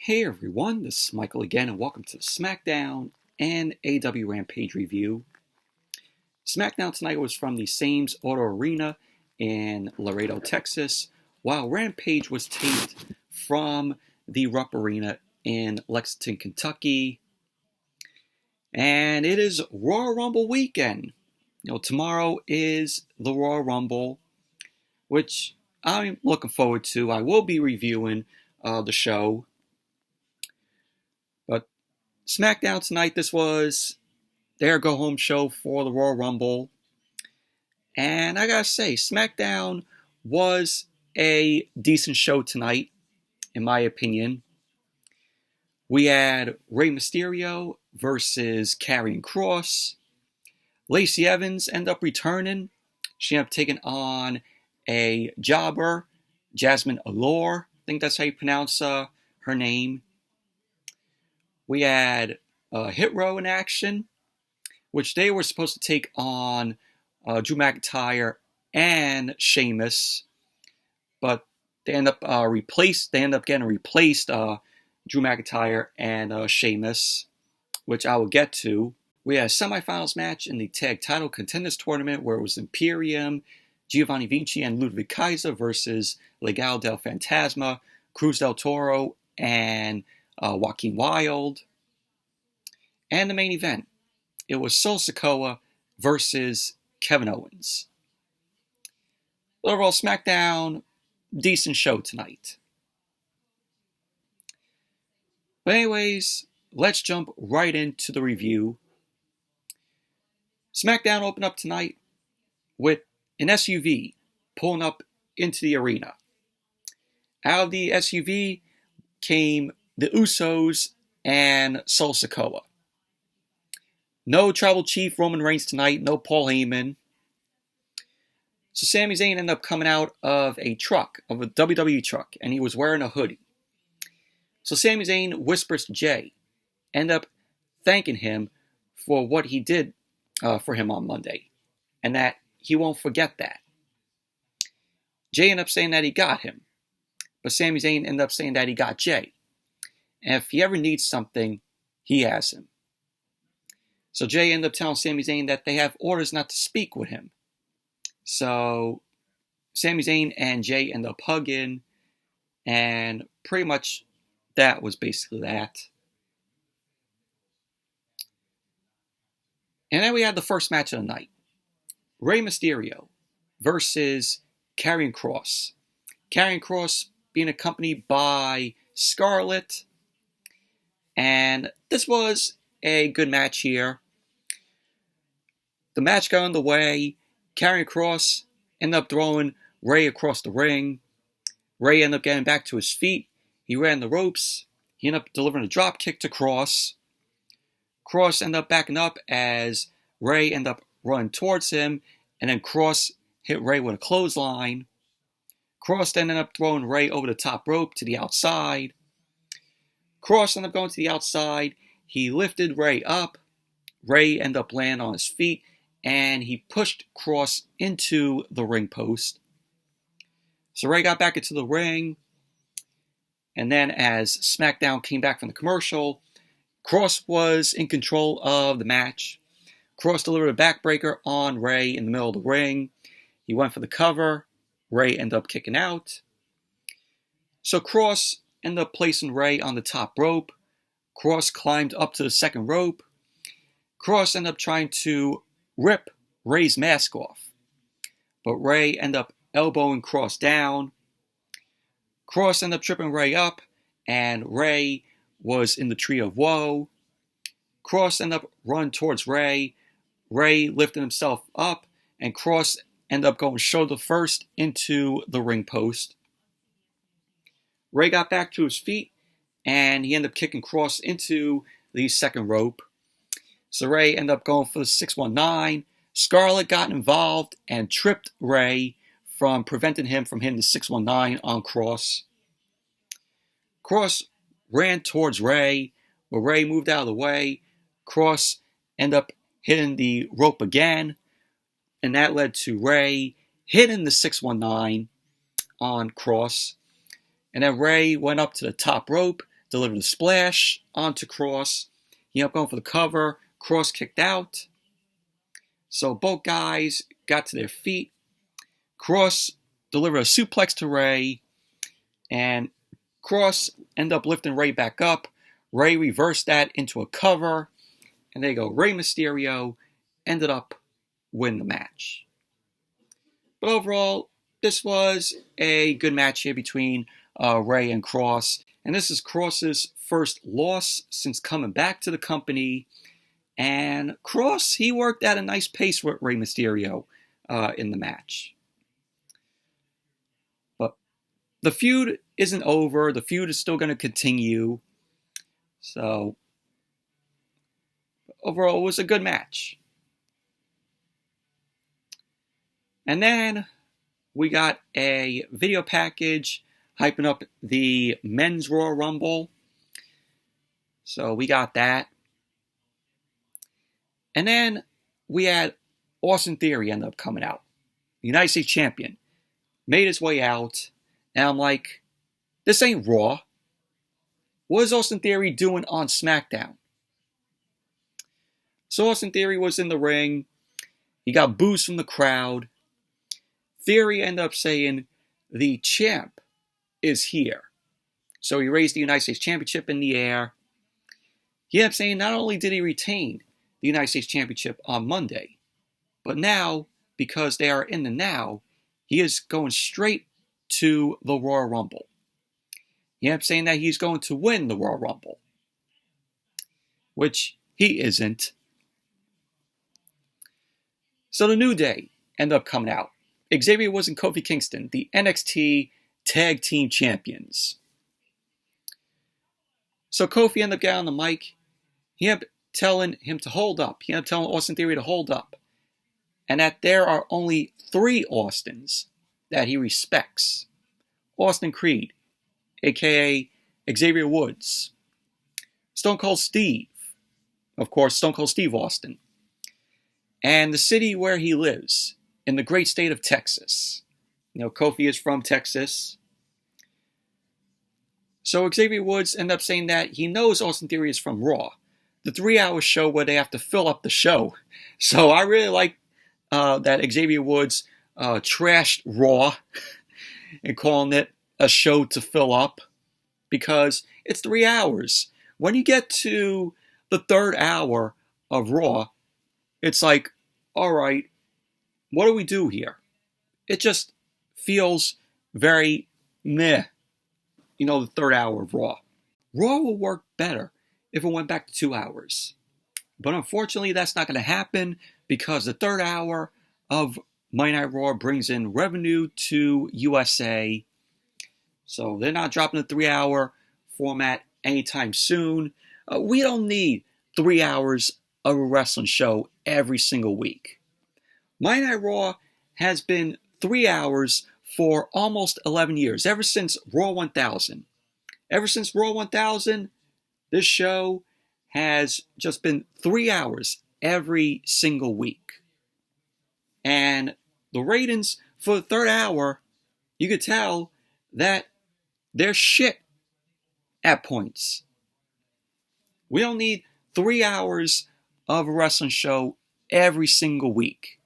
Hey everyone, this is Michael again, and welcome to the Smackdown and AEW Rampage review. Smackdown tonight was from the Sames Auto Arena in Laredo, Texas, while Rampage was taped from the Rupp Arena in Lexington, Kentucky. And it is Royal Rumble weekend. Tomorrow is the Royal Rumble, which I'm looking forward to. I will be reviewing the show. But SmackDown tonight, this was their go-home show for the Royal Rumble. And I gotta say, SmackDown was a decent show tonight, in my opinion. We had Rey Mysterio versus Karrion Kross. Lacey Evans ended up returning. She ended up taking on a jobber, Jasmine Allure. I think that's how you pronounce her name. We had Hit Row in action, which they were supposed to take on Drew McIntyre and Sheamus, but they end up getting replaced Drew McIntyre and Sheamus, which I will get to. We had a semifinals match in the tag title contenders tournament where it was Imperium, Giovanni Vinci, and Ludwig Kaiser versus Legado del Fantasma, Cruz del Toro, and Joaquin Wilde. And the main event, it was Sikoa versus Kevin Owens. Overall, SmackDown, decent show tonight. But anyways, let's jump right into the review. SmackDown opened up tonight with an SUV pulling up into the arena. Out of the SUV came the Usos and Sikoa. No Tribal Chief Roman Reigns tonight, no Paul Heyman. So Sami Zayn ended up coming out of a WWE truck, and he was wearing a hoodie. So Sami Zayn whispers to Jay, end up thanking him for what he did for him on Monday, and that he won't forget that. Jay ended up saying that he got him, but Sami Zayn ended up saying that he got Jay. And if he ever needs something, he has him. So Jay ended up telling Sami Zayn that they have orders not to speak with him. So Sami Zayn and Jay end up hugging, and pretty much that was basically that. And then we had the first match of the night. Rey Mysterio versus Karrion Kross. Karrion Kross being accompanied by Scarlett. And this was a good match here. The match got underway. Karrion Kross ended up throwing Rey across the ring. Rey ended up getting back to his feet. He ran the ropes. He ended up delivering a drop kick to Kross. Kross ended up backing up as Rey ended up running towards him. And then Kross hit Rey with a clothesline. Kross then ended up throwing Rey over the top rope to the outside. Kross ended up going to the outside. He lifted Rey up. Rey ended up landing on his feet, and he pushed Kross into the ring post. So Rey got back into the ring, and then as SmackDown came back from the commercial, Kross was in control of the match. Kross delivered a backbreaker on Rey in the middle of the ring. He went for the cover. Rey ended up kicking out. So Kross ended up placing Rey on the top rope. Kross climbed up to the second rope. Kross ended up trying to rip Rey's mask off, but Rey ended up elbowing Kross down. Kross ended up tripping Rey up, and Rey was in the Tree of Woe. Kross ended up running towards Rey. Rey lifted himself up, and Kross ended up going shoulder first into the ring post. Rey got back to his feet, and he ended up kicking Kross into the second rope. So Rey ended up going for the 619. Scarlett got involved and tripped Rey, from preventing him from hitting the 619 on Kross. Kross ran towards Rey, but Rey moved out of the way. Kross ended up hitting the rope again, and that led to Rey hitting the 619 on Kross. And then Rey went up to the top rope delivered a splash onto Kross. He ended up going for the cover. Kross kicked out. So both guys got to their feet. Kross delivered a suplex to Rey, and Kross ended up lifting Rey back up. Rey reversed that into a cover, and there you go. Rey Mysterio ended up winning the match. But overall, this was a good match here between Rey and Kross. And this is Kross's first loss since coming back to the company. And Kross, he worked at a nice pace with Rey Mysterio in the match. But the feud isn't over. The feud is still going to continue. So, overall, it was a good match. And then we got a video package hyping up the Men's Royal Rumble. So we got that. And then we had Austin Theory end up coming out. The United States Champion. Made his way out. And I'm like, this ain't Raw. What is Austin Theory doing on SmackDown? So Austin Theory was in the ring. He got boos from the crowd. Theory ended up saying, the champ is here. So he raised the United States Championship in the air. He ended up saying not only did he retain the United States Championship on Monday, but now, because they are in the now, he is going straight to the Royal Rumble. He ended up saying that he's going to win the Royal Rumble, which he isn't. So the New Day ended up coming out. Xavier Woods and Kofi Kingston, the NXT Tag Team Champions. So Kofi ended up getting on the mic. He ended up telling him to hold up. He ended up telling Austin Theory to hold up. And that there are only 3 Austins that he respects. Austin Creed, a.k.a. Xavier Woods. Stone Cold Steve. Of course, Stone Cold Steve Austin. And the city where he lives, in the great state of Texas. You know, Kofi is from Texas. So Xavier Woods ended up saying that he knows Austin Theory is from Raw, the 3-hour show where they have to fill up the show. So I really like that Xavier Woods trashed Raw and calling it a show to fill up, because it's 3 hours. When you get to the 3rd hour of Raw, it's like, all right, what do we do here? It just feels very meh, you know, the 3rd hour of Raw. Raw will work better if it went back to 2 hours. But unfortunately, that's not going to happen, because the 3rd hour of Monday Night Raw brings in revenue to USA. So they're not dropping the 3-hour format anytime soon. We don't need 3 hours of a wrestling show every single week. Monday Night Raw has been 3 hours for almost 11 years, ever since Raw 1000. Ever since Raw 1000, this show has just been 3 hours every single week. And the ratings for the 3rd hour, you could tell that they're shit at points. We don't need 3 hours of a wrestling show every single week.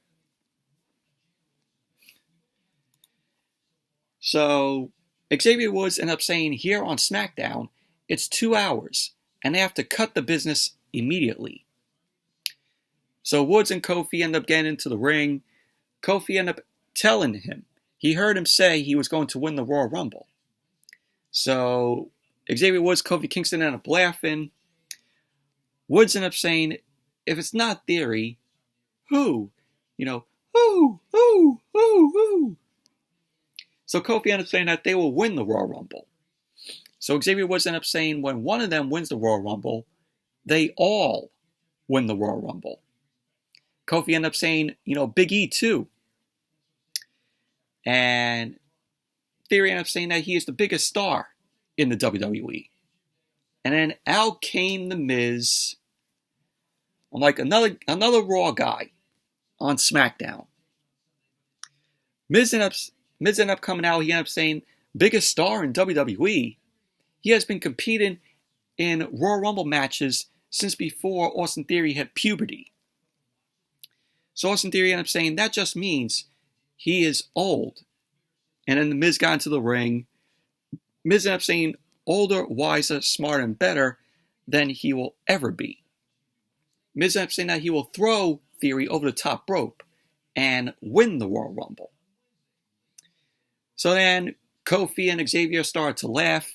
So Xavier Woods ended up saying here on SmackDown, it's 2 hours, and they have to cut the business immediately. So Woods and Kofi end up getting into the ring. Kofi ended up telling him, he heard him say he was going to win the Royal Rumble. So Xavier Woods, Kofi Kingston ended up laughing. Woods ended up saying, if it's not Theory, who? You know, who? So Kofi ended up saying that they will win the Royal Rumble. So Xavier Woods ended up saying when one of them wins the Royal Rumble, they all win the Royal Rumble. Kofi ended up saying, you know, Big E too. And Theory ended up saying that he is the biggest star in the WWE. And then out came The Miz. I'm like, another Raw guy on SmackDown. Miz ended up coming out. He ended up saying, biggest star in WWE. He has been competing in Royal Rumble matches since before Austin Theory hit puberty. So Austin Theory ended up saying that just means he is old. And then the Miz got into the ring. Miz ended up saying older, wiser, smarter, and better than he will ever be. Miz ended up saying that he will throw Theory over the top rope and win the Royal Rumble. So then Kofi and Xavier started to laugh.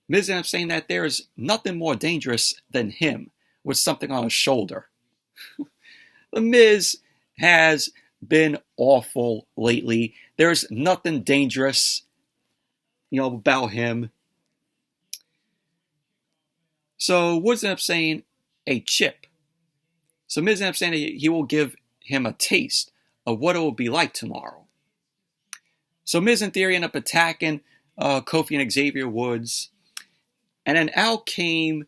Miz ended up saying that there is nothing more dangerous than him with something on his shoulder. The Miz has been awful lately. There's nothing dangerous, about him. So Woods ended up saying a chip. So Miz ended up saying that he will give him a taste of what it will be like tomorrow. So Miz and Theory end up attacking Kofi and Xavier Woods. And then out came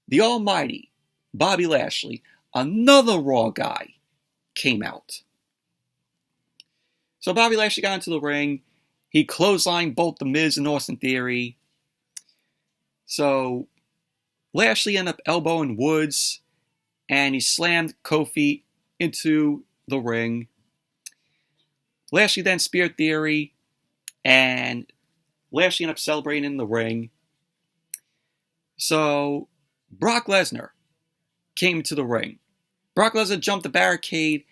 the almighty Bobby Lashley. Another Raw guy came out. So Bobby Lashley got into the ring. He clotheslined both the Miz and Austin Theory. So Lashley ended up elbowing Woods. And he slammed Kofi into the ring. Lashley then speared Theory, and Lashley ended up celebrating in the ring. So Brock Lesnar came to the ring. Brock Lesnar jumped the barricade,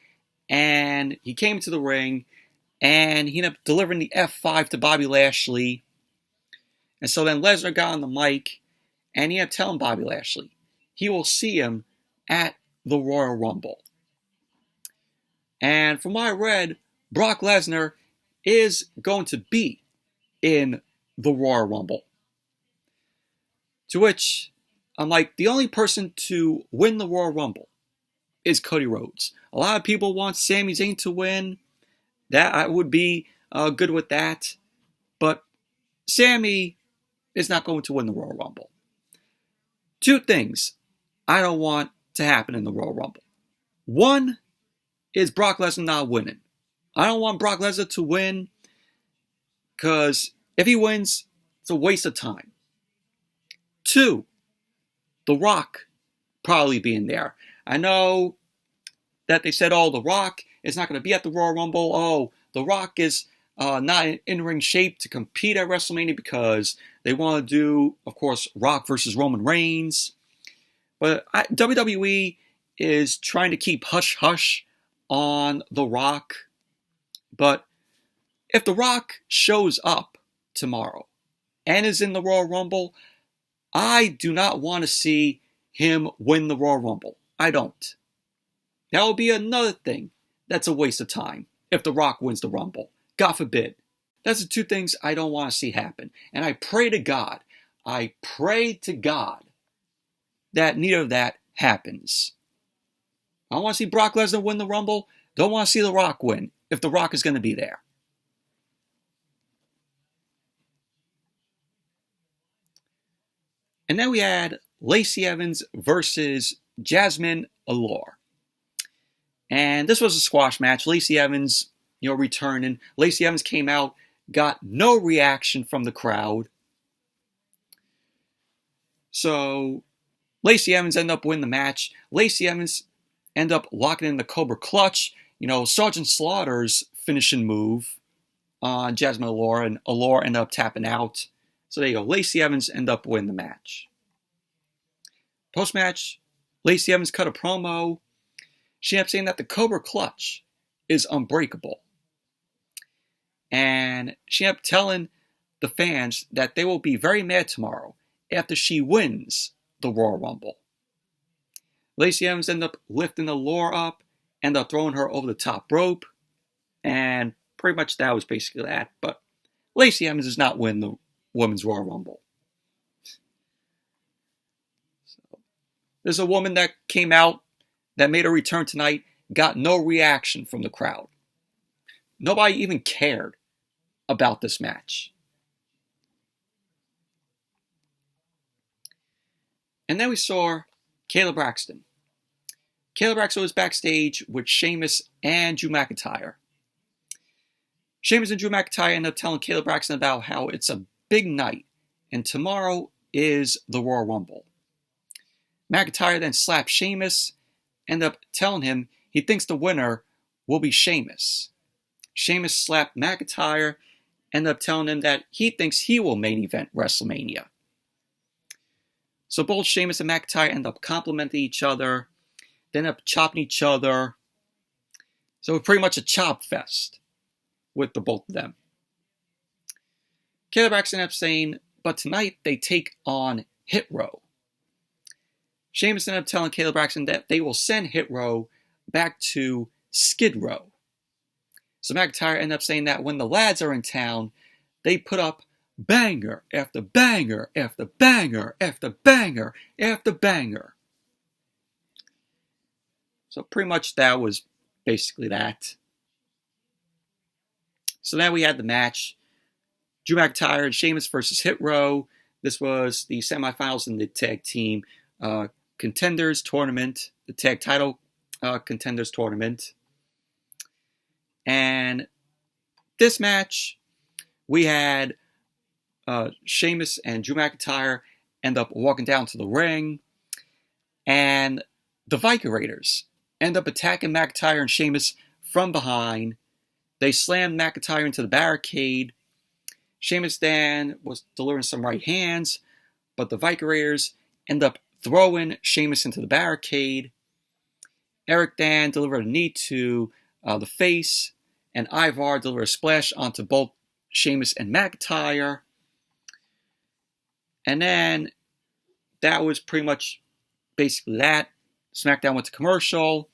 and he came to the ring, and he ended up delivering the F5 to Bobby Lashley. And so then Lesnar got on the mic, and he ended up telling Bobby Lashley he will see him at the Royal Rumble. And from what I read, Brock Lesnar is going to be in the Royal Rumble. To which I'm like, the only person to win the Royal Rumble is Cody Rhodes. A lot of people want Sami Zayn to win. That I would be good with that. But Sami is not going to win the Royal Rumble. Two things I don't want to happen in the Royal Rumble. One is Brock Lesnar not winning. I don't want Brock Lesnar to win because if he wins, it's a waste of time. Two, The Rock probably being there. I know that they said, The Rock is not going to be at the Royal Rumble. The Rock is not in in-ring shape to compete at WrestleMania because they want to do, of course, Rock versus Roman Reigns. But WWE is trying to keep hush-hush on The Rock. But if The Rock shows up tomorrow and is in the Royal Rumble, I do not want to see him win the Royal Rumble. I don't. That will be another thing that's a waste of time if The Rock wins the Rumble. God forbid. That's the two things I don't want to see happen. And I pray to God that neither of that happens. I want to see Brock Lesnar win the Rumble. Don't want to see The Rock win if The Rock is going to be there. And then we had Lacey Evans versus Jasmine Allure. And this was a squash match. Lacey Evans, returning. Lacey Evans came out, got no reaction from the crowd. So Lacey Evans ended up winning the match. Lacey Evans ended up locking in the Cobra Clutch. Sergeant Slaughter's finishing move on Jasmine Allure, and Allure ended up tapping out. So there you go. Lacey Evans ended up winning the match. Post-match, Lacey Evans cut a promo. She ended up saying that the Cobra Clutch is unbreakable. And she ended up telling the fans that they will be very mad tomorrow after she wins the Royal Rumble. Lacey Evans ended up lifting Allure up, ended up throwing her over the top rope, and pretty much that was basically that. But Lacey Evans does not win the Women's Royal Rumble. So, there's a woman that came out that made a return tonight, got no reaction from the crowd. Nobody even cared about this match. And then we saw Kayla Braxton. Kayla Braxton was backstage with Sheamus and Drew McIntyre. Sheamus and Drew McIntyre ended up telling Kayla Braxton about how it's a big night and tomorrow is the Royal Rumble. McIntyre then slapped Sheamus, ended up telling him he thinks the winner will be Sheamus. Sheamus slapped McIntyre, ended up telling him that he thinks he will main event WrestleMania. So both Sheamus and McIntyre end up complimenting each other. They end up chopping each other. So pretty much a chop fest with the both of them. Kayla Braxton ended up saying, but tonight they take on Hit Row. Sheamus ended up telling Kayla Braxton that they will send Hit Row back to Skid Row. So McIntyre ended up saying that when the lads are in town, they put up banger after banger after banger after banger after banger. So pretty much that was basically that. So now we had the match. Drew McIntyre and Sheamus versus Hit Row. This was the semifinals in the tag team Contenders tournament, the tag title Contenders tournament. And this match, we had Sheamus and Drew McIntyre end up walking down to the ring. And the Viking Raiders end up attacking McIntyre and Sheamus from behind. They slammed McIntyre into the barricade. Sheamus then was delivering some right hands, but the Viking Raiders end up throwing Sheamus into the barricade. Eric then delivered a knee to the face, and Ivar delivered a splash onto both Sheamus and McIntyre. And then that was pretty much basically that. SmackDown went to commercial.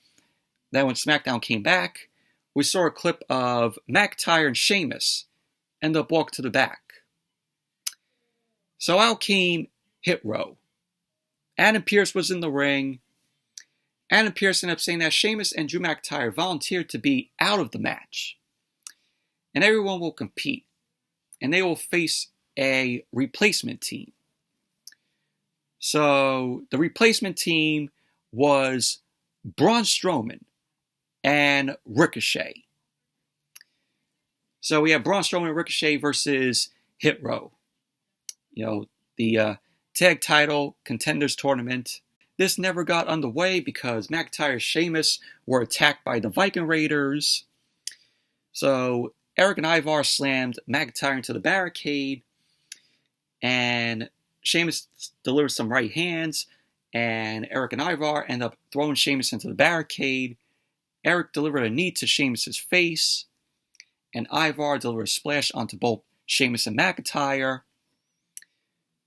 Then when SmackDown came back, we saw a clip of McIntyre and Sheamus end up walking to the back. So out came Hit Row. Adam Pearce was in the ring. Adam Pearce ended up saying that Sheamus and Drew McIntyre volunteered to be out of the match. And everyone will compete. And they will face a replacement team. So the replacement team was Braun Strowman and Ricochet. So we have Braun Strowman and Ricochet versus Hit Row. You know, the tag title Contenders tournament. This never got underway because McIntyre and Sheamus were attacked by the Viking Raiders. So Eric and Ivar slammed McIntyre into the barricade. And Sheamus delivered some right hands. And Eric and Ivar end up throwing Sheamus into the barricade. Eric delivered a knee to Sheamus' face. And Ivar delivered a splash onto both Sheamus and McIntyre.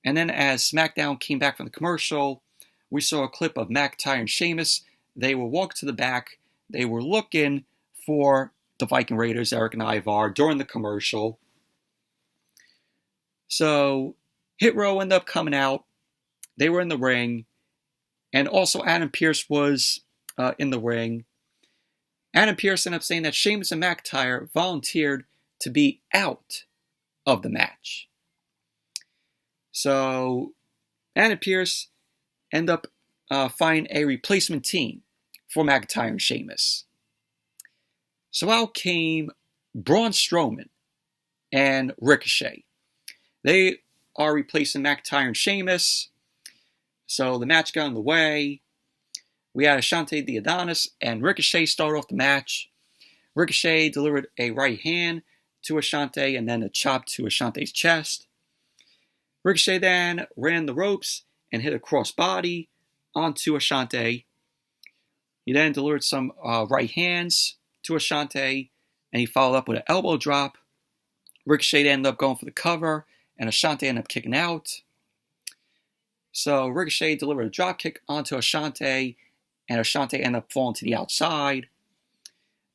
And then as SmackDown came back from the commercial, we saw a clip of McIntyre and Sheamus. They were walking to the back. They were looking for the Viking Raiders, Eric and Ivar, during the commercial. So Hit Row ended up coming out. They were in the ring. And also Adam Pearce was in the ring. Adam Pearce ended up saying that Sheamus and McIntyre volunteered to be out of the match. So Adam Pearce ended up finding a replacement team for McIntyre and Sheamus. So out came Braun Strowman and Ricochet. They are replacing McIntyre and Sheamus. So the match got in the way. We had Ashante the Adonis and Ricochet start off the match. Ricochet delivered a right hand to Ashante and then a chop to Ashante's chest. Ricochet then ran the ropes and hit a crossbody onto Ashante. He then delivered some right hands to Ashante, and he followed up with an elbow drop. Ricochet ended up going for the cover, and Ashante ended up kicking out. So Ricochet delivered a drop kick onto Ashante, and Ashante ended up falling to the outside.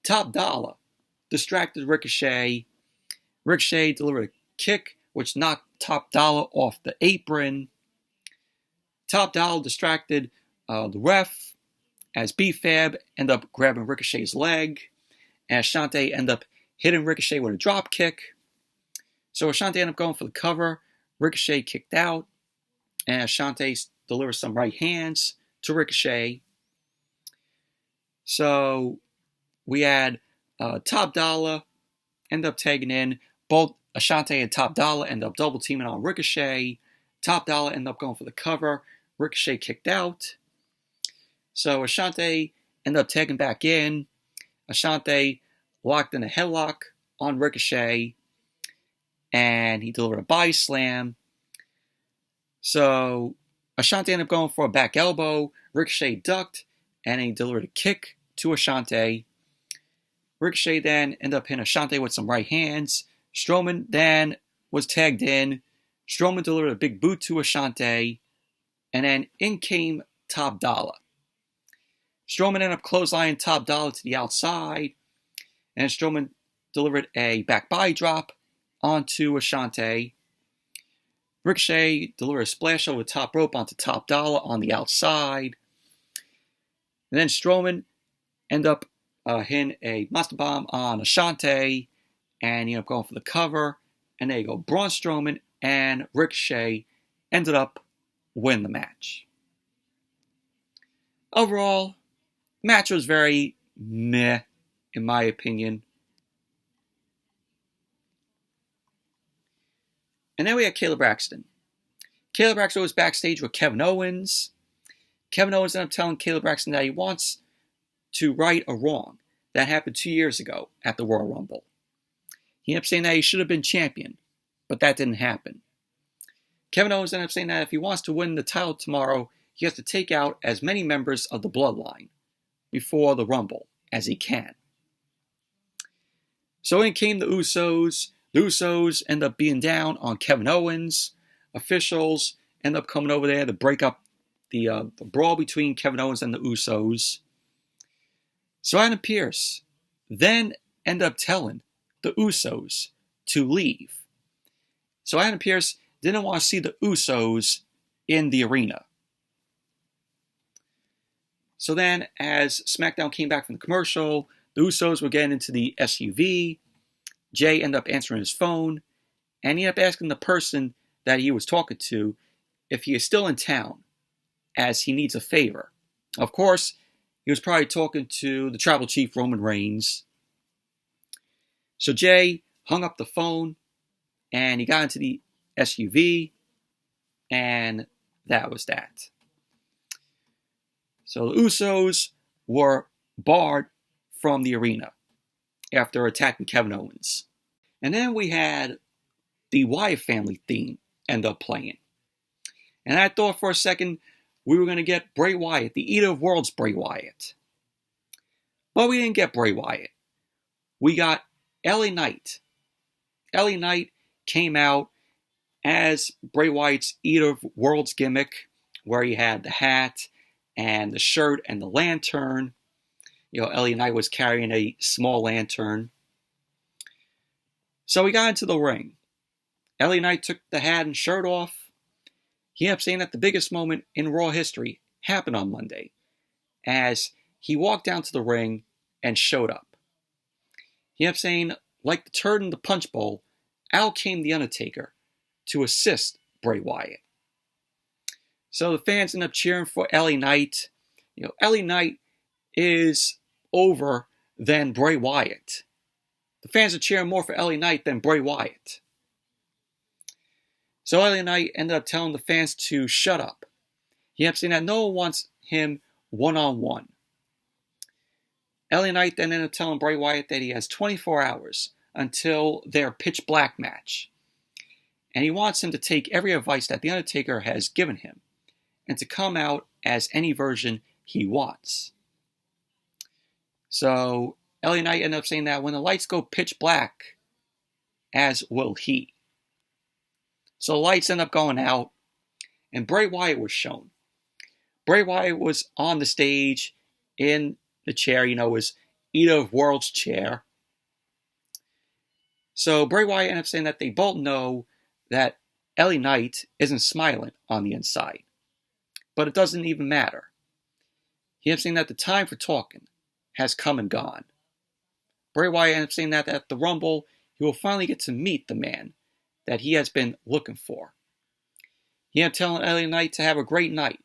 Top Dollar distracted Ricochet. Ricochet delivered a kick, which knocked Top Dollar off the apron. Top Dollar distracted the ref as B-Fab ended up grabbing Ricochet's leg. And Ashante ended up hitting Ricochet with a drop kick. So Ashante ended up going for the cover. Ricochet kicked out. And Ashante delivered some right hands to Ricochet. So we had Top Dollar end up tagging in. Both Ashante and Top Dollar end up double teaming on Ricochet. Top Dollar ended up going for the cover. Ricochet kicked out. So Ashante ended up tagging back in. Ashante locked in a headlock on Ricochet, and he delivered a body slam. So Ashante ended up going for a back elbow. Ricochet ducked, and he delivered a kick to Ashante. Ricochet then ended up hitting Ashante with some right hands. Strowman then was tagged in. Strowman delivered a big boot to Ashante, and then in came Top Dollar. Strowman ended up clotheslining Top Dollar to the outside, and Strowman delivered a back body drop onto Ashante. Ricochet delivered a splash over the top rope onto Top Dollar on the outside. And then Strowman ended up hitting a Master Bomb on Ashante, and he ended up going for the cover. And there you go. Braun Strowman and Ricochet ended up winning the match. Overall, the match was very meh, in my opinion. And then we had Caleb Braxton. Caleb Braxton was backstage with Kevin Owens. Kevin Owens ended up telling Caleb Braxton that he wants to right a wrong that happened 2 years ago at the Royal Rumble. He ended up saying that he should have been champion, but that didn't happen. Kevin Owens ended up saying that if he wants to win the title tomorrow, he has to take out as many members of the Bloodline before the Rumble as he can. So in came the Usos. The Usos end up being down on Kevin Owens. Officials end up coming over there to break up the brawl between Kevin Owens and the Usos. So Adam Pearce then ended up telling the Usos to leave. So Adam Pearce didn't want to see the Usos in the arena. So then, as SmackDown came back from the commercial, the Usos were getting into the SUV. Jay ended up answering his phone, and he ended up asking the person that he was talking to if he is still in town, as he needs a favor. Of course, he was probably talking to the Tribal Chief Roman Reigns. So Jay hung up the phone, and he got into the SUV, and that was that. So the Usos were barred from the arena after attacking Kevin Owens. And then we had the Wyatt family theme end up playing. And I thought for a second we were going to get Bray Wyatt, the Eater of Worlds Bray Wyatt. But we didn't get Bray Wyatt. We got LA Knight. LA Knight came out as Bray Wyatt's Eater of Worlds gimmick, where he had the hat and the shirt and the lantern. You know, LA Knight was carrying a small lantern. So he got into the ring. LA Knight took the hat and shirt off. He ended up saying that the biggest moment in Raw history happened on Monday, as he walked down to the ring and showed up. He ended up saying, like the turd in the punch bowl, out came the Undertaker to assist Bray Wyatt. So the fans ended up cheering for LA Knight. You know, LA Knight is over than Bray Wyatt. The fans are cheering more for LA Knight than Bray Wyatt. So LA Knight ended up telling the fans to shut up. He ended up saying that no one wants him one-on-one. LA Knight then ended up telling Bray Wyatt that he has 24 hours until their pitch black match. And he wants him to take every advice that The Undertaker has given him and to come out as any version he wants. So LA Knight ended up saying that when the lights go pitch black, as will he. So the lights end up going out, and Bray Wyatt was shown. Bray Wyatt was on the stage in the chair, his Eater of Worlds chair. So Bray Wyatt ended up saying that they both know that LA Knight isn't smiling on the inside. But it doesn't even matter. He ended up saying that the time for talking has come and gone. Bray Wyatt ended up saying that at the Rumble, he will finally get to meet the man that he has been looking for. He ended up telling LA Knight to have a great night.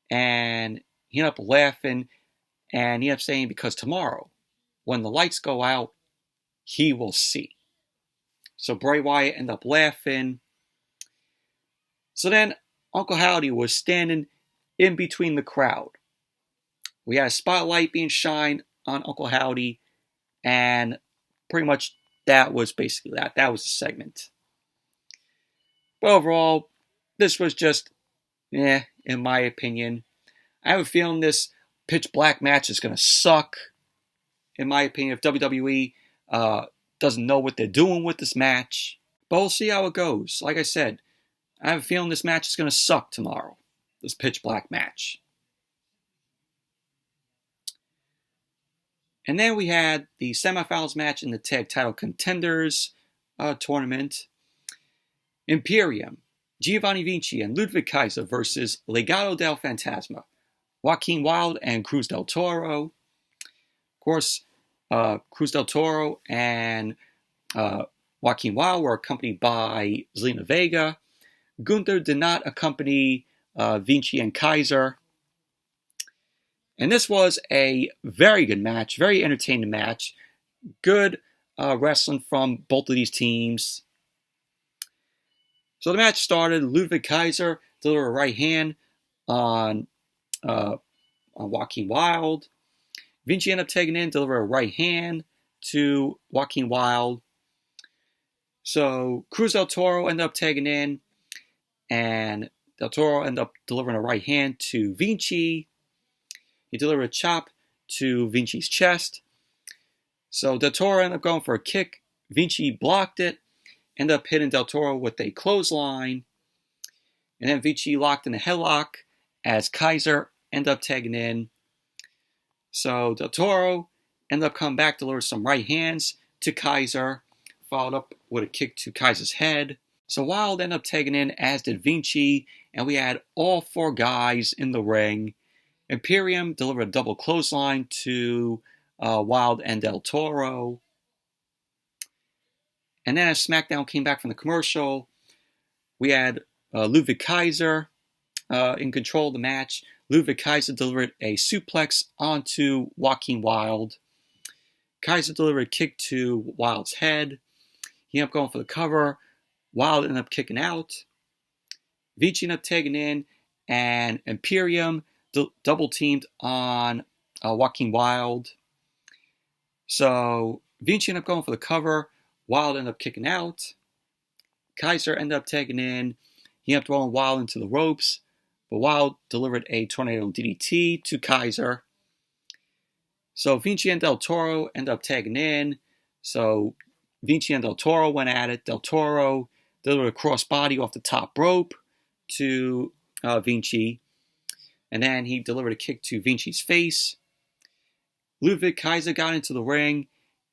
And he ended up laughing, and he ended up saying, because tomorrow, when the lights go out, he will see. So Bray Wyatt ended up laughing. So then Uncle Howdy was standing in between the crowd We had a spotlight being shined on Uncle Howdy, and pretty much that was basically that. That was the segment. But overall, this was just, in my opinion. I have a feeling this pitch black match is going to suck, in my opinion, if WWE doesn't know what they're doing with this match. But we'll see how it goes. Like I said, I have a feeling this match is going to suck tomorrow. This pitch black match. And then we had the semifinals match in the tag title contenders tournament. Imperium, Giovanni Vinci and Ludwig Kaiser versus Legado del Fantasma, Joaquin Wilde and Cruz del Toro. Of course, Cruz del Toro and Joaquin Wilde were accompanied by Zelina Vega. Gunther did not accompany Vinci and Kaiser. And this was a very good match, very entertaining match. Good wrestling from both of these teams. So the match started. Ludwig Kaiser delivered a right hand on Joaquin Wilde. Vinci ended up taking in, delivered a right hand to Joaquin Wilde. So Cruz del Toro ended up taking in, and del Toro ended up delivering a right hand to Vinci. He delivered a chop to Vinci's chest. So del Toro ended up going for a kick. Vinci blocked it, ended up hitting del Toro with a clothesline. And then Vinci locked in a headlock as Kaiser ended up tagging in. So del Toro ended up coming back, delivered some right hands to Kaiser, followed up with a kick to Kaiser's head. So Wilde ended up tagging in, as did Vinci, and we had all four guys in the ring. Imperium delivered a double clothesline to Wilde and del Toro. And then as SmackDown came back from the commercial, we had Ludwig Kaiser in control of the match. Ludwig Kaiser delivered a suplex onto Joaquin Wilde. Kaiser delivered a kick to Wilde's head. He ended up going for the cover. Wilde ended up kicking out. Vinci ended up taking in, and Imperium double teamed on Joaquin Wilde. So Vinci ended up going for the cover. Wilde ended up kicking out. Kaiser ended up taking in. He ended up throwing Wilde into the ropes, but Wilde delivered a tornado DDT to Kaiser. So Vinci and del Toro ended up tagging in. So Vinci and del Toro went at it. Del Toro delivered a crossbody off the top rope to Vinci. And then he delivered a kick to Vinci's face. Ludwig Kaiser got into the ring,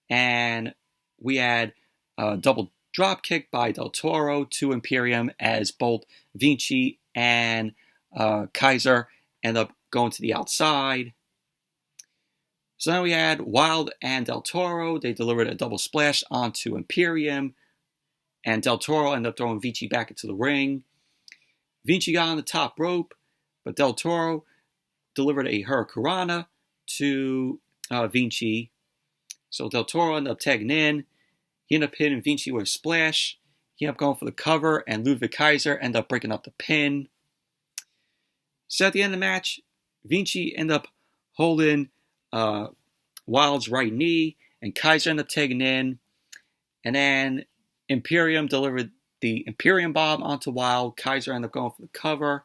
and we had a double drop kick by del Toro to Imperium, as both Vinci and Kaiser ended up going to the outside. So then we had Wilde and del Toro. They delivered a double splash onto Imperium, and del Toro ended up throwing Vinci back into the ring. Vinci got on the top rope, but del Toro delivered a Hurricanrana to Vinci. So del Toro ended up tagging in. He ended up hitting Vinci with a splash. He ended up going for the cover, and Ludwig Kaiser ended up breaking up the pin. So at the end of the match, Vinci ended up holding Wilde's right knee, and Kaiser ended up tagging in. And then Imperium delivered the Imperium bomb onto Wilde. Kaiser ended up going for the cover.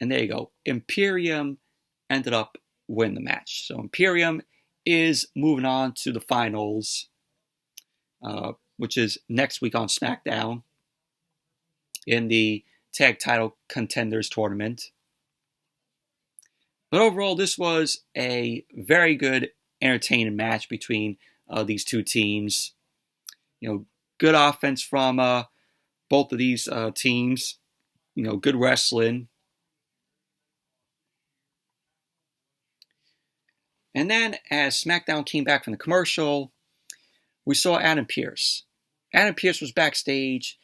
And there you go. Imperium ended up winning the match. So Imperium is moving on to the finals, which is next week on SmackDown in the Tag Title Contenders tournament. But overall, this was a very good, entertaining match between these two teams. Good offense from both of these teams. Good wrestling. And then as SmackDown came back from the commercial, we saw Adam Pearce. Adam Pearce was backstage,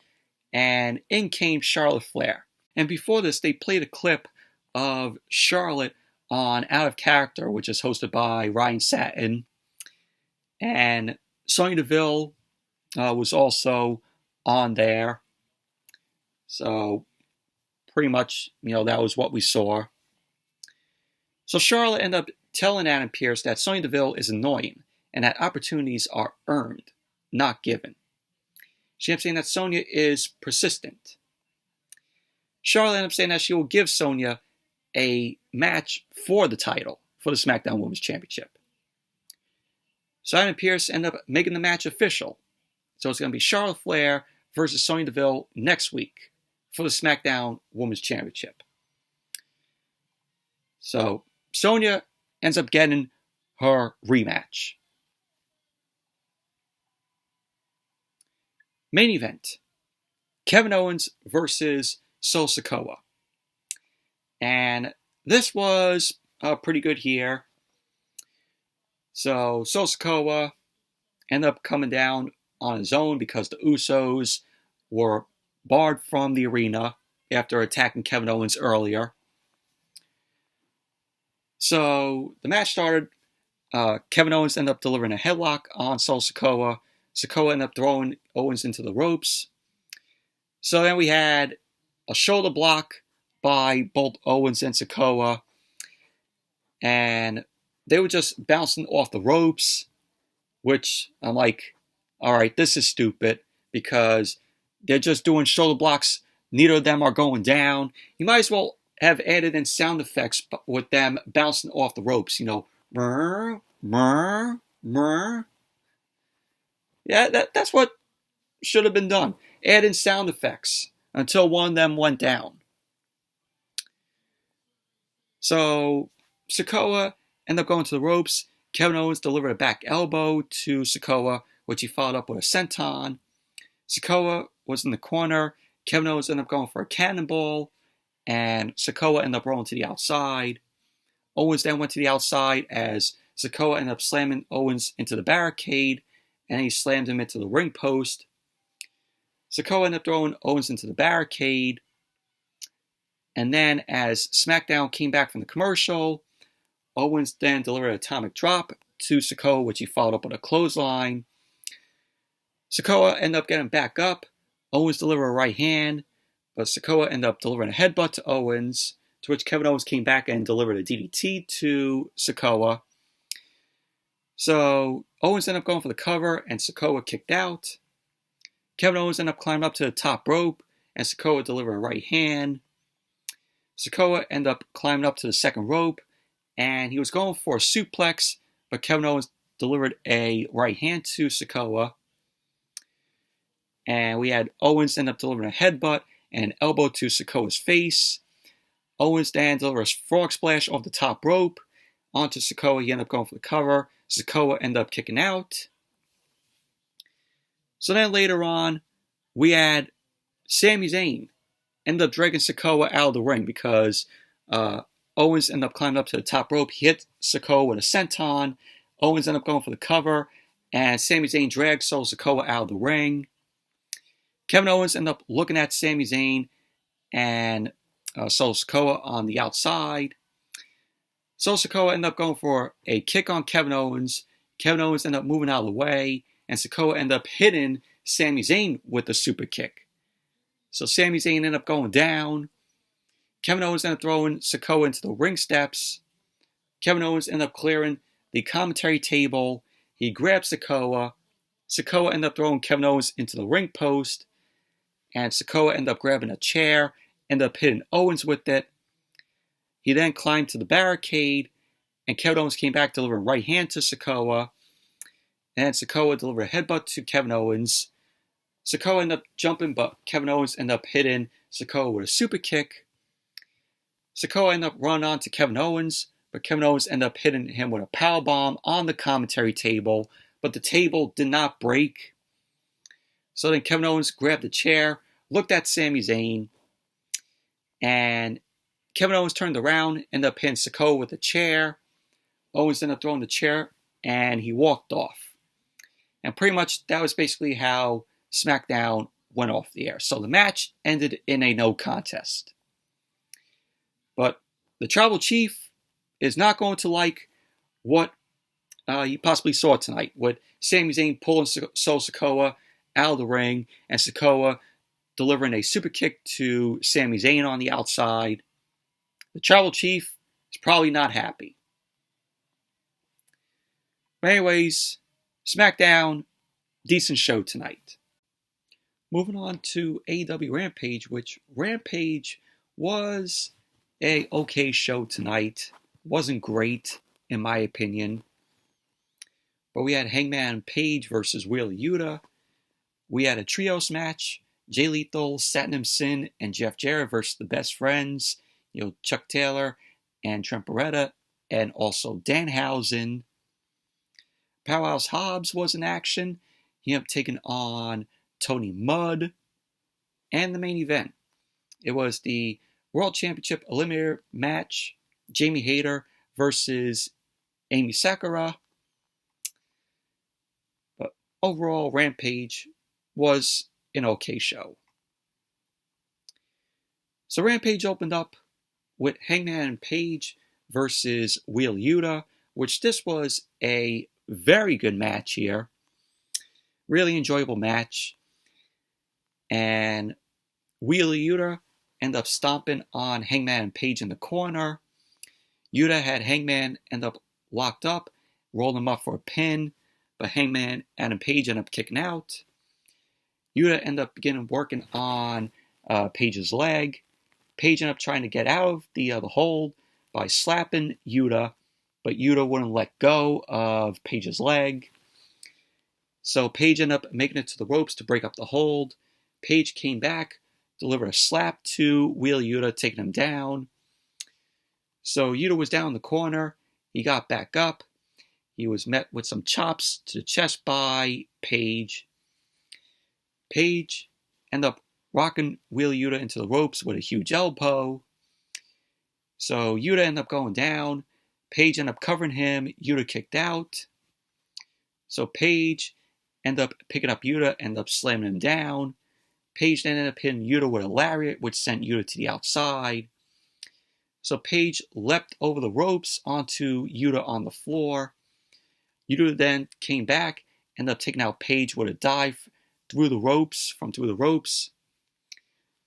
and in came Charlotte Flair. And before this, they played a clip of Charlotte on Out of Character, which is hosted by Ryan Satin. And Sonya Deville was also on there. So pretty much, that was what we saw. So Charlotte ended up telling Adam Pearce that Sonya Deville is annoying and that opportunities are earned, not given. She ends up saying that Sonya is persistent. Charlotte ends up saying that she will give Sonya a match for the title, for the SmackDown Women's Championship. So Adam Pearce ended up making the match official. So it's going to be Charlotte Flair versus Sonya Deville next week for the SmackDown Women's Championship. So Sonya ends up getting her rematch. Main event, Kevin Owens versus Sikoa. And this was pretty good here. So Sikoa ended up coming down on his own because the Usos were barred from the arena after attacking Kevin Owens earlier. So the match started. Kevin Owens ended up delivering a headlock on Sikoa. Sikoa ended up throwing Owens into the ropes. So then we had a shoulder block by both Owens and Sikoa. And they were just bouncing off the ropes, which I'm like, all right, this is stupid because they're just doing shoulder blocks. Neither of them are going down. You might as well have added in sound effects with them bouncing off the ropes. You know, brr, brr, brr. Yeah, that's what should have been done. Add in sound effects until one of them went down. So Sikoa ended up going to the ropes. Kevin Owens delivered a back elbow to Sikoa, which he followed up with a senton. Sikoa was in the corner. Kevin Owens ended up going for a cannonball, and Sikoa ended up rolling to the outside. Owens then went to the outside as Sikoa ended up slamming Owens into the barricade, and he slammed him into the ring post. Sikoa ended up throwing Owens into the barricade. And then as SmackDown came back from the commercial, Owens then delivered an atomic drop to Sikoa, which he followed up with a clothesline. Sikoa ended up getting back up. Owens delivered a right hand, but Sikoa ended up delivering a headbutt to Owens, to which Kevin Owens came back and delivered a DDT to Sikoa. So Owens ended up going for the cover, and Sikoa kicked out. Kevin Owens ended up climbing up to the top rope, and Sikoa delivered a right hand. Sikoa ended up climbing up to the second rope, and he was going for a suplex, but Kevin Owens delivered a right hand to Sikoa. And we had Owens end up delivering a headbutt and an elbow to Sikoa's face. Owens then delivered a frog splash off the top rope onto Sikoa. He ended up going for the cover. Sikoa ended up kicking out. So then later on, we had Sami Zayn ended up dragging Sikoa out of the ring because Owens ended up climbing up to the top rope. He hit Sikoa with a senton. Owens ended up going for the cover, and Sami Zayn dragged Sikoa out of the ring. Kevin Owens ended up looking at Sami Zayn and Sikoa on the outside. Sikoa ended up going for a kick on Kevin Owens. Kevin Owens ended up moving out of the way, and Sikoa ended up hitting Sami Zayn with a super kick. So Sami Zayn ended up going down. Kevin Owens ended up throwing Sikoa into the ring steps. Kevin Owens ended up clearing the commentary table. He grabbed Sikoa. Sikoa ended up throwing Kevin Owens into the ring post. And Sikoa ended up grabbing a chair, ended up hitting Owens with it. He then climbed to the barricade, and Kevin Owens came back delivering a right hand to Sikoa. And Sikoa delivered a headbutt to Kevin Owens. Sikoa ended up jumping, but Kevin Owens ended up hitting Sikoa with a super kick. Sikoa ended up running on to Kevin Owens, but Kevin Owens ended up hitting him with a powerbomb on the commentary table, but the table did not break. So then Kevin Owens grabbed the chair, looked at Sami Zayn, and Kevin Owens turned around, ended up hitting Sikoa with a chair. Owens ended up throwing the chair, and he walked off. And pretty much that was basically how SmackDown went off the air. So the match ended in a no contest. But the Tribal Chief is not going to like what he possibly saw tonight, with Sami Zayn pulling Sikoa out of the ring, and Sikoa delivering a super kick to Sami Zayn on the outside. The Tribal Chief is probably not happy. But anyways, Smackdown, decent show tonight. Moving on to AEW Rampage, which Rampage was a okay show tonight. Wasn't great, in my opinion. But we had Hangman Page versus Wheeler Yuta. We had a trios match. Jay Lethal, Satnam Singh, and Jeff Jarrett versus the Best Friends. Chuck Taylor and Trent Beretta, and also Danhausen. Powerhouse Hobbs was in action. He ended up taking on Tony Mudd. And the main event. It was the World Championship Eliminator match. Jamie Hayter versus Amy Sakura. But overall, Rampage was an okay show. So Rampage opened up with Hangman Page versus Wheeler Yuta, which this was a very good match here. Really enjoyable match. And Wheeler Yuta ended up stomping on Hangman Page in the corner. Yuta had Hangman end up locked up, rolled him up for a pin, but Hangman and Page ended up kicking out. Yuta ended up beginning working on Page's leg. Page ended up trying to get out of the hold by slapping Yuta, but Yuta wouldn't let go of Page's leg. So Page ended up making it to the ropes to break up the hold. Page came back, delivered a slap to Wheeler Yuta, taking him down. So Yuta was down in the corner. He got back up. He was met with some chops to the chest by Page. Page ended up rocking Wheeler Yuta into the ropes with a huge elbow. So Yuta ended up going down. Page ended up covering him. Yuta kicked out. So Page ended up picking up Yuta, ended up slamming him down. Page then ended up hitting Yuta with a lariat, which sent Yuta to the outside. So Page leapt over the ropes onto Yuta on the floor. Yuta then came back, ended up taking out Page with a dive through the ropes.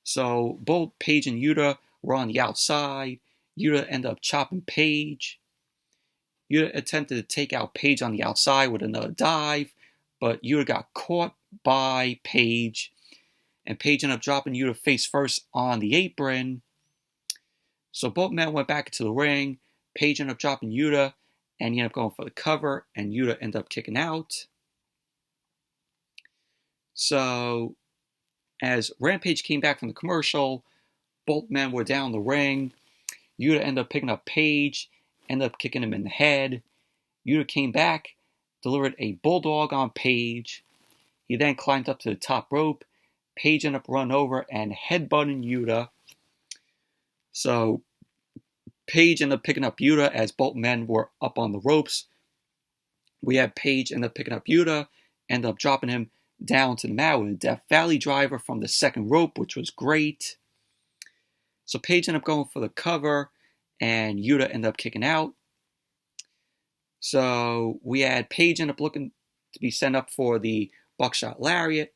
So both Page and Yuta were on the outside. Yuta ended up chopping Page. Yuta attempted to take out Page on the outside with another dive, but Yuta got caught by Page. And Page ended up dropping Yuta face first on the apron. So both men went back into the ring. Page ended up dropping Yuta, and he ended up going for the cover, and Yuta ended up kicking out. So as Rampage came back from the commercial, both men were down the ring. Yuta ended up picking up Page, ended up kicking him in the head. Yuta came back, delivered a bulldog on Page. He then climbed up to the top rope. Page ended up running over and headbutting Yuta. So Page ended up picking up Yuta as both men were up on the ropes. We had Page end up picking up Yuta, ended up dropping him down to the mat with a Death Valley driver from the second rope, which was great. So Page ended up going for the cover, and Yuta ended up kicking out. So we had Page end up looking to be sent up for the buckshot lariat,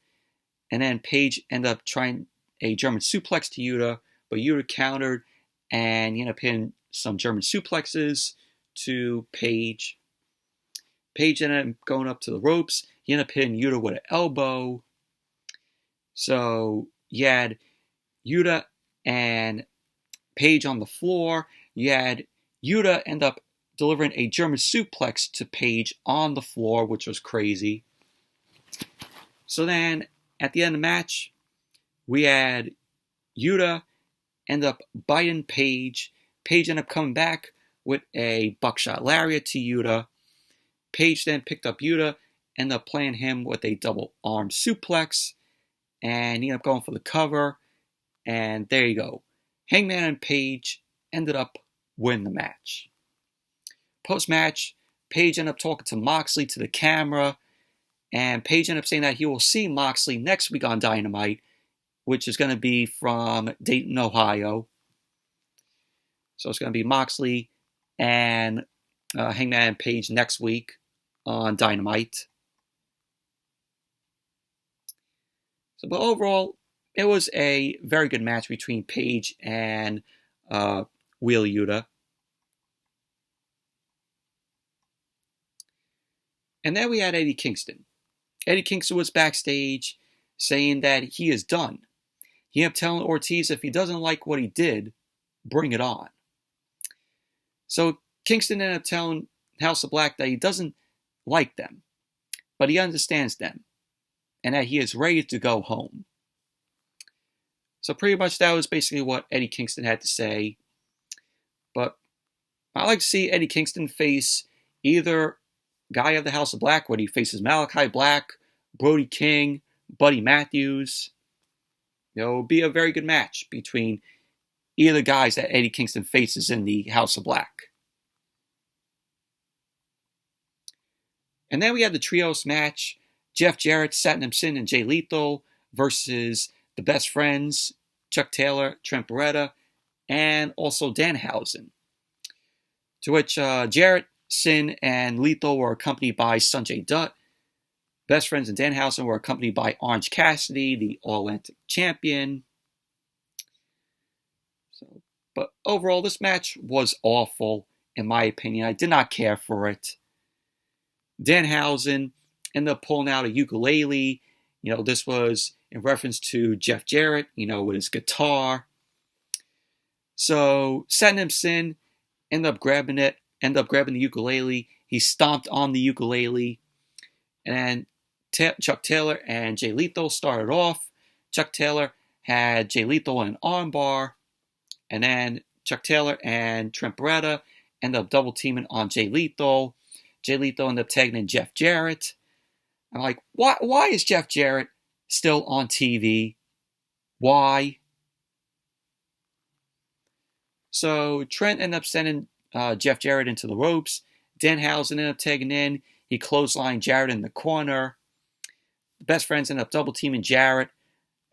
and then Page ended up trying a German suplex to Yuta, but Yuta countered, and he ended up hitting some German suplexes to Page. Page ended up going up to the ropes. He ended up hitting Yuta with an elbow. So you had Yuta and Page on the floor. You had Yuta end up delivering a German suplex to Page on the floor, which was crazy. So then, at the end of the match, we had Yuta end up biting Page. Page ended up coming back with a buckshot lariat to Yuta. Page then picked up Yuta, ended up playing him with a double arm suplex, and he ended up going for the cover, and there you go. Hangman and Page ended up winning the match. Post-match, Page ended up talking to Moxley to the camera, and Page ended up saying that he will see Moxley next week on Dynamite, which is going to be from Dayton, Ohio. So it's going to be Moxley and Hangman and Page next week on Dynamite. So, but overall, it was a very good match between Page and Wheeler Yuta. And then we had Eddie Kingston. Eddie Kingston was backstage saying that he is done. He ended up telling Ortiz if he doesn't like what he did, bring it on. So Kingston ended up telling House of Black that he doesn't like them, but he understands them, and that he is ready to go home. So pretty much that was basically what Eddie Kingston had to say. But I like to see Eddie Kingston face either guy of the House of Black, whether he faces Malachi Black, Brody King, Buddy Matthews. It would be a very good match between either guys that Eddie Kingston faces in the House of Black. And then we had the trios match, Jeff Jarrett, Satnam Singh, and Jay Lethal versus the Best Friends, Chuck Taylor, Trent Beretta, and also Danhausen. To which Jarrett, Singh, and Lethal were accompanied by Sanjay Dutt. Best Friends and Danhausen were accompanied by Orange Cassidy, the All-Atlantic champion. But overall, this match was awful, in my opinion. I did not care for it. Danhausen ended up pulling out a ukulele. This was in reference to Jeff Jarrett, with his guitar. So Satnam Singh ended up grabbing the ukulele. He stomped on the ukulele. And then Chuck Taylor and Jay Lethal started off. Chuck Taylor had Jay Lethal in an armbar. And then Chuck Taylor and Trent Beretta ended up double teaming on Jay Lethal. Jay Lethal ended up tagging in Jeff Jarrett. I'm like, why is Jeff Jarrett still on TV? Why? So Trent ended up sending Jeff Jarrett into the ropes. Danhausen ended up tagging in. He clotheslined Jarrett in the corner. The Best Friends ended up double teaming Jarrett.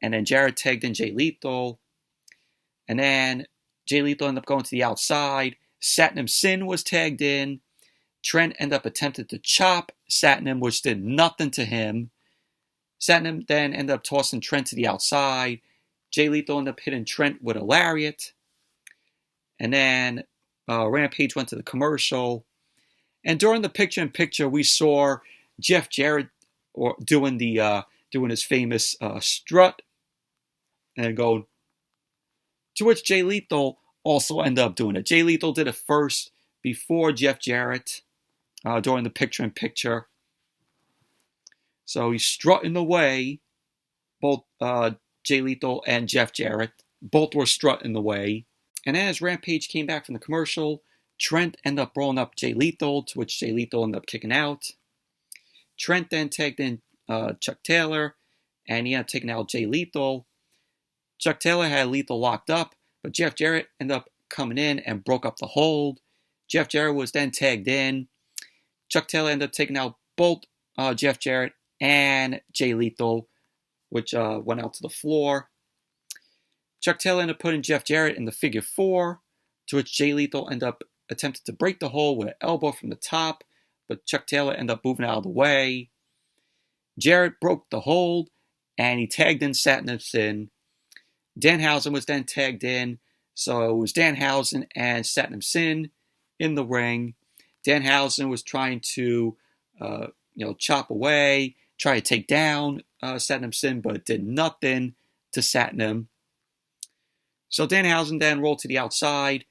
And then Jarrett tagged in Jay Lethal. And then Jay Lethal ended up going to the outside. Satnam Singh was tagged in. Trent ended up attempting to chop Satnam, which did nothing to him. Satnam then ended up tossing Trent to the outside. Jay Lethal ended up hitting Trent with a lariat. And then Rampage went to the commercial. And during the picture-in-picture, we saw Jeff Jarrett doing his famous strut and going. To which Jay Lethal also ended up doing it. Jay Lethal did it first before Jeff Jarrett during the picture-in-picture. So he's strutting away. Both Jay Lethal and Jeff Jarrett both were strutting away. And as Rampage came back from the commercial, Trent ended up rolling up Jay Lethal, to which Jay Lethal ended up kicking out. Trent then tagged in Chuck Taylor, and he ended up taking out Jay Lethal. Chuck Taylor had Lethal locked up, but Jeff Jarrett ended up coming in and broke up the hold. Jeff Jarrett was then tagged in. Chuck Taylor ended up taking out both Jeff Jarrett and Jay Lethal, which went out to the floor. Chuck Taylor ended up putting Jeff Jarrett in the figure 4, to which Jay Lethal ended up attempting to break the hold with an elbow from the top, but Chuck Taylor ended up moving out of the way. Jarrett broke the hold, and he tagged in Satnam Singh. Danhausen was then tagged in, so it was Danhausen and Satnam Singh in the ring. Danhausen was trying to, chop away, try to take down Satnam Singh, but it did nothing to Satnam. So Danhausen then rolled to the outside.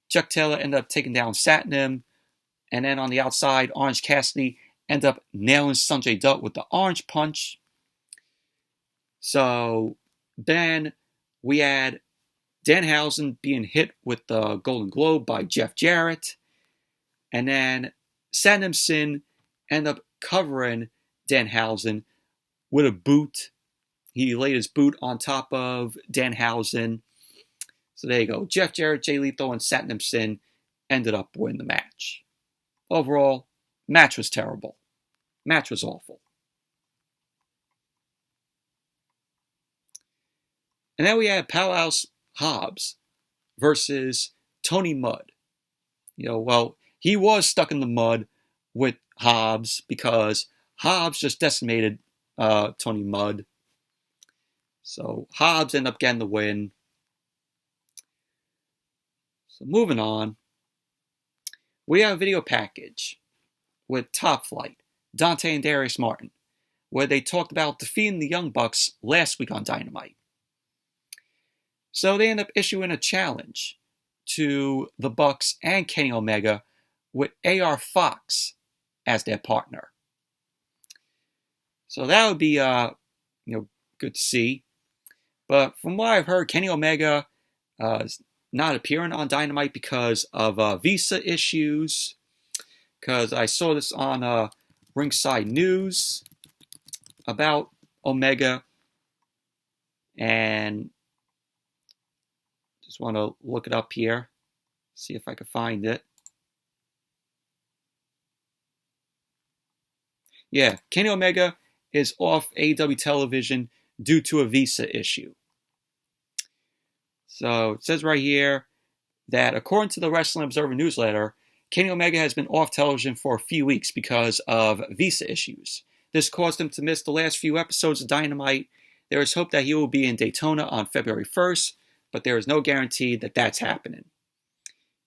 Chuck Taylor ended up taking down Satnam. And then on the outside, Orange Cassidy ended up nailing Sanjay Dutt with the orange punch. So then we had Danhausen being hit with the Golden Globe by Jeff Jarrett. And then Satnam Singh ended up covering Danhausen with a boot. He laid his boot on top of Danhausen. So there you go. Jeff Jarrett, Jay Lethal, and Satnam Singh ended up winning the match. Overall, match was terrible. Match was awful. And then we had Powerhouse Hobbs versus Tony Mudd. He was stuck in the mud with Hobbs because Hobbs just decimated Tony Mudd. So Hobbs ended up getting the win. So moving on, we have a video package with Top Flight, Dante and Darius Martin, where they talked about defeating the Young Bucks last week on Dynamite. So they end up issuing a challenge to the Bucks and Kenny Omega with AR Fox as their partner. So that would be good to see. But from what I've heard, Kenny Omega is not appearing on Dynamite because of visa issues. Because I saw this on Ringside News about Omega, and just want to look it up here, see if I can find it. Yeah, Kenny Omega is off AEW television due to a visa issue. So it says right here that according to the Wrestling Observer newsletter, Kenny Omega has been off television for a few weeks because of visa issues. This caused him to miss the last few episodes of Dynamite. There is hope that he will be in Daytona on February 1st, but there is no guarantee that that's happening.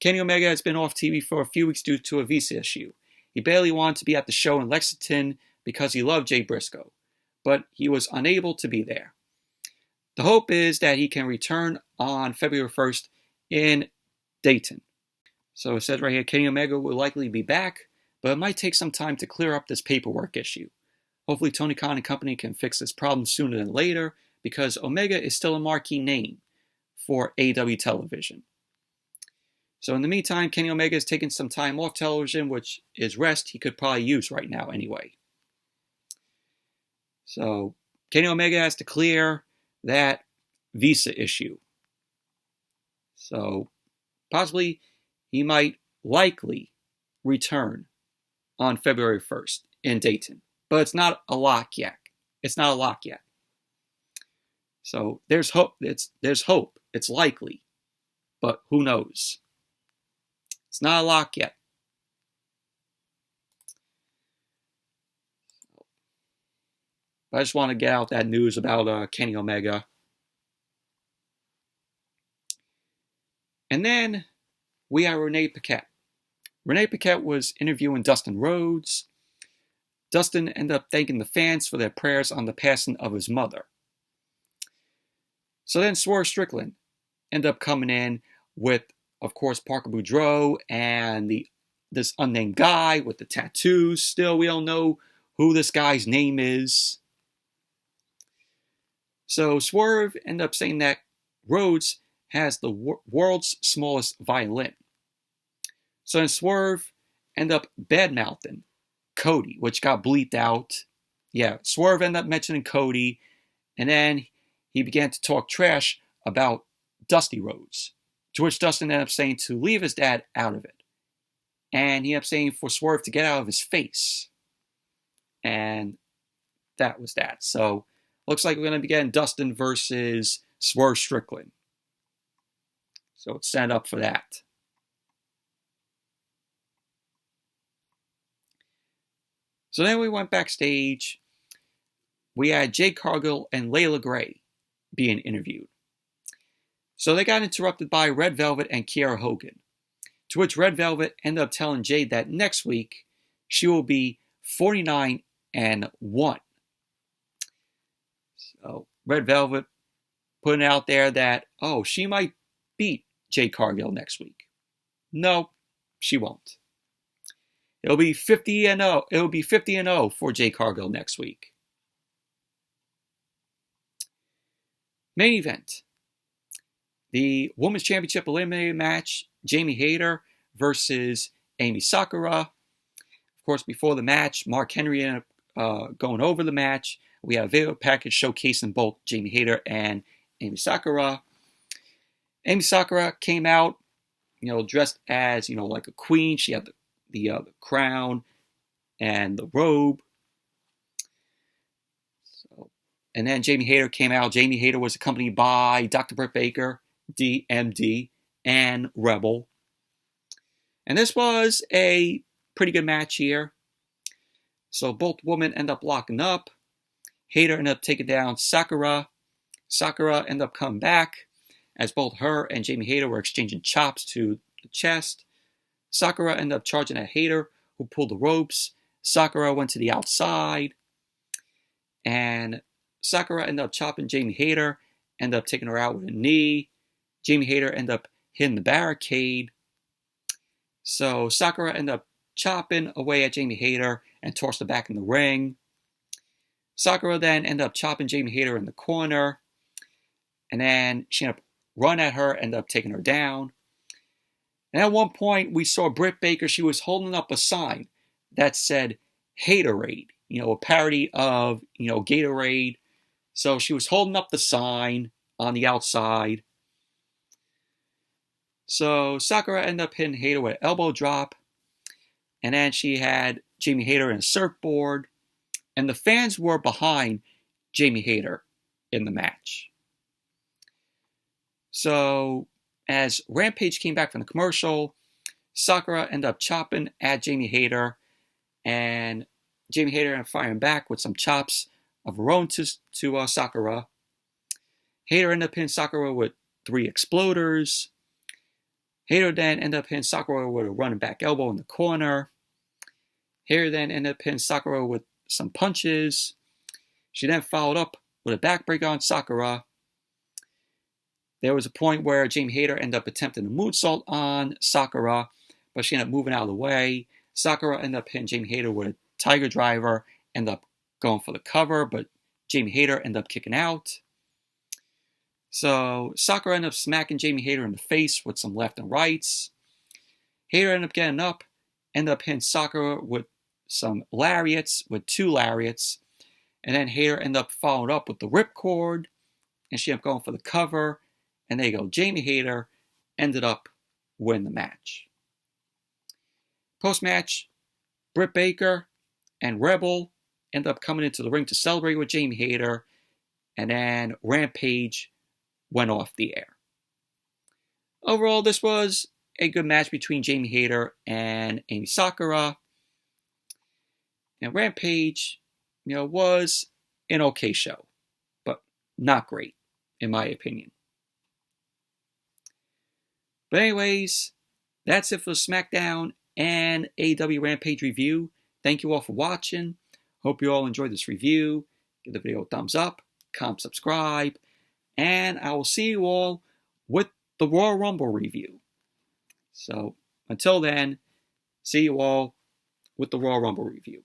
Kenny Omega has been off TV for a few weeks due to a visa issue. He barely wanted to be at the show in Lexington because he loved Jay Briscoe, but he was unable to be there. The hope is that he can return on February 1st in Dayton. So it says right here, Kenny Omega will likely be back, but it might take some time to clear up this paperwork issue. Hopefully Tony Khan and company can fix this problem sooner than later, because Omega is still a marquee name for AEW television. So in the meantime, Kenny Omega is taking some time off television, which is rest he could probably use right now anyway. So Kenny Omega has to clear that visa issue. So possibly he might likely return on February 1st in Dayton. But it's not a lock yet. So there's hope. There's hope. It's likely. But who knows? It's not a lock yet. But I just want to get out that news about Kenny Omega. And then we have Renee Paquette. Renee Paquette was interviewing Dustin Rhodes. Dustin ended up thanking the fans for their prayers on the passing of his mother. So then Swerve Strickland ended up coming in with, of course, Parker Boudreaux and this unnamed guy with the tattoos. Still, we don't know who this guy's name is. So Swerve ended up saying that Rhodes has the world's smallest violin. So then Swerve ended up badmouthing Cody, which got bleeped out. Yeah, Swerve ended up mentioning Cody, and then he began to talk trash about Dusty Rhodes, to which Dustin ended up saying to leave his dad out of it. And he ended up saying for Swerve to get out of his face. And that was that. So looks like we're going to be getting Dustin versus Swerve Strickland. So it's set up for that. So then we went backstage. We had Jade Cargill and Layla Gray being interviewed. So they got interrupted by Red Velvet and Kiera Hogan, to which Red Velvet ended up telling Jade that next week she will be 49-1. So Red Velvet putting out there that, she might beat Jade Cargill next week. No, she won't. It'll be 50-0. It'll be 50-0 for Jade Cargill next week. Main event. The Women's Championship Eliminator match, Jamie Hayter versus Amy Sakura. Of course, before the match, Mark Henry ended up going over the match. We had a video package showcasing both Jamie Hayter and Amy Sakura. Amy Sakura came out, dressed as, like a queen. She had the crown and the robe. And then Jamie Hayter came out. Jamie Hayter was accompanied by Dr. Britt Baker, DMD, and Rebel. And this was a pretty good match here. So both women end up locking up. Hayter ended up taking down Sakura. Sakura ended up coming back as both her and Jamie Hayter were exchanging chops to the chest. Sakura ended up charging at Hayter, who pulled the ropes. Sakura went to the outside, and Sakura ended up chopping Jamie Hayter, ended up taking her out with a knee. Jamie Hayter ended up hitting the barricade. So Sakura ended up chopping away at Jamie Hayter and tossed her back in the ring. Sakura then ended up chopping Jamie Hayter in the corner. And then she ended up running at her, ended up taking her down. And at one point, we saw Britt Baker. She was holding up a sign that said Haterade, a parody of, Gatorade. So she was holding up the sign on the outside. So Sakura ended up hitting Hayter with an elbow drop. And then she had Jamie Hayter in a surfboard. And the fans were behind Jamie Hayter in the match. So as Rampage came back from the commercial, Sakura ended up chopping at Jamie Hayter. And Jamie Hayter ended up firing back with some chops of her own to Sakura. Hayter ended up hitting Sakura with 3 exploders. Hayter then ended up hitting Sakura with a running back elbow in the corner. Hayter then ended up hitting Sakura with some punches. She then followed up with a backbreaker on Sakura. There was a point where Jamie Hayter ended up attempting a moonsault on Sakura, but she ended up moving out of the way. Sakura ended up hitting Jamie Hayter with a Tiger Driver, ended up going for the cover, but Jamie Hayter ended up kicking out. So Sakura ended up smacking Jamie Hayter in the face with some left and rights. Hayter ended up getting up, ended up hitting Sakura with some lariats, with 2 lariats. And then Hayter ended up following up with the ripcord, and she ended up going for the cover. And there you go, Jamie Hayter ended up winning the match. Post-match, Britt Baker and Rebel ended up coming into the ring to celebrate with Jamie Hayter, and then Rampage went off the air. Overall, this was a good match between Jamie Hayter and Amy Sakura. And Rampage, was an okay show, but not great, in my opinion. But anyways, that's it for the Smackdown and AEW Rampage review. Thank you all for watching. Hope you all enjoyed this review. Give the video a thumbs up, comment, subscribe, and I will see you all with the Royal Rumble review. So, until then, see you all with the Royal Rumble review.